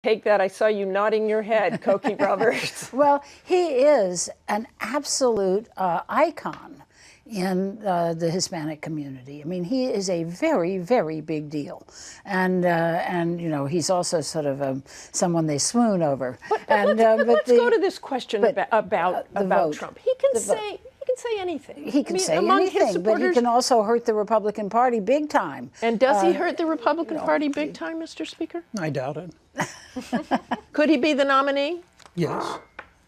Take that. I saw you nodding your head, Cokie Roberts. Well, he is an absolute icon in the Hispanic community. I mean, he is a very, very big deal, and you know, he's also sort of someone they swoon over. But let's go to this question about Trump. He can say. He can say anything. He can say anything, but he can also hurt the Republican Party big time. And does he hurt the Republican Party big time, Mr. Speaker? I doubt it. Could he be the nominee? Yes.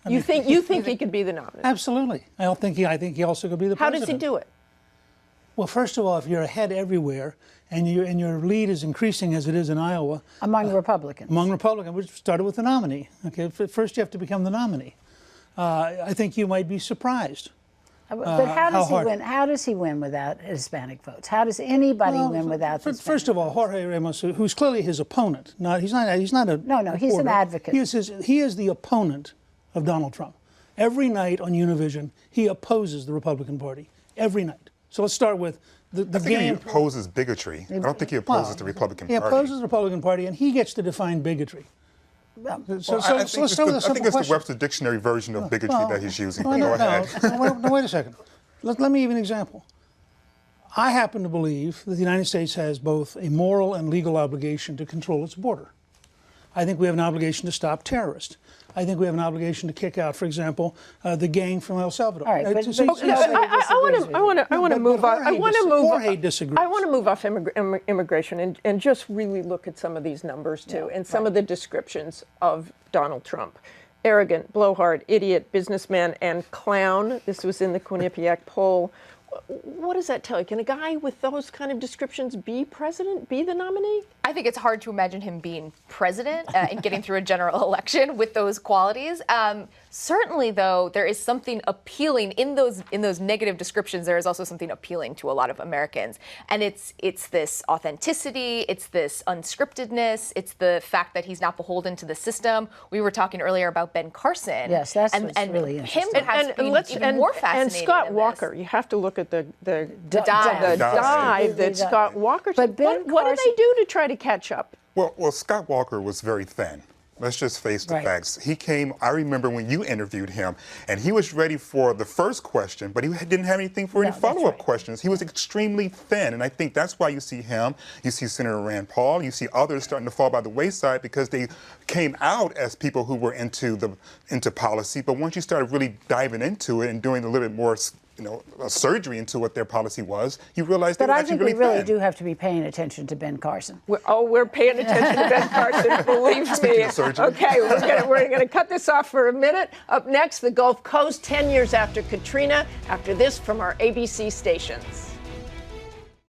You think he could be the nominee? Absolutely. I think he also could be the How president. does he do it? Well, first of all, if you're ahead everywhere and your lead is increasing as it is in Iowa. Among Republicans. Among Republicans. We started with the nominee. Okay, first you have to become the nominee. I think you might be surprised. But how does he win? How does he win without Hispanic votes? How does anybody win without Hispanic First of all, Jorge Ramos, who's clearly his opponent. He's not a No, he's an advocate. He is the opponent of Donald Trump. Every night on Univision, he opposes the Republican Party. Every night. So let's start with the game. He opposes bigotry. I don't think he opposes the Republican Party. He opposes the Republican Party, and he gets to define bigotry. I think it's the Webster Dictionary version of bigotry that he's using. Go ahead. No, wait a second. Let me give you an example. I happen to believe that the United States has both a moral and legal obligation to control its border. I think we have an obligation to stop terrorists. I think we have an obligation to kick out, for example, the gang from El Salvador. All right, I want to move on. Jorge disagrees. I want to move off immigration and just really look at some of these numbers too, and some of the descriptions of Donald Trump: arrogant, blowhard, idiot, businessman, and clown. This was in the Quinnipiac poll. What does that tell you? Can a guy with those kind of descriptions be president, be the nominee? I think it's hard to imagine him being president and getting through a general election with those qualities. Certainly, though, there is something appealing in those negative descriptions. There is also something appealing to a lot of Americans, and it's this authenticity, it's this unscriptedness, it's the fact that he's not beholden to the system. We were talking earlier about Ben Carson. Yes, that's really interesting. Him has been even more fascinating. And Scott Walker, you have to look at the dive that Scott Walker took. What did they do to try to catch up? Well, Scott Walker was very thin. Let's just face the facts. He came, I remember when you interviewed him, and he was ready for the first question, but he didn't have anything for any follow-up questions. He was extremely thin, and I think that's why you see him, you see Senator Rand Paul, you see others starting to fall by the wayside because they came out as people who were into policy, but once you started really diving into it and doing a little bit more a surgery into what their policy was, you realize they were actually really thin. But I think we really do have to be paying attention to Ben Carson. We're paying attention to Ben Carson, believe me. Okay, we're going to cut this off for a minute. Up next, the Gulf Coast, 10 years after Katrina. After this, from our ABC stations.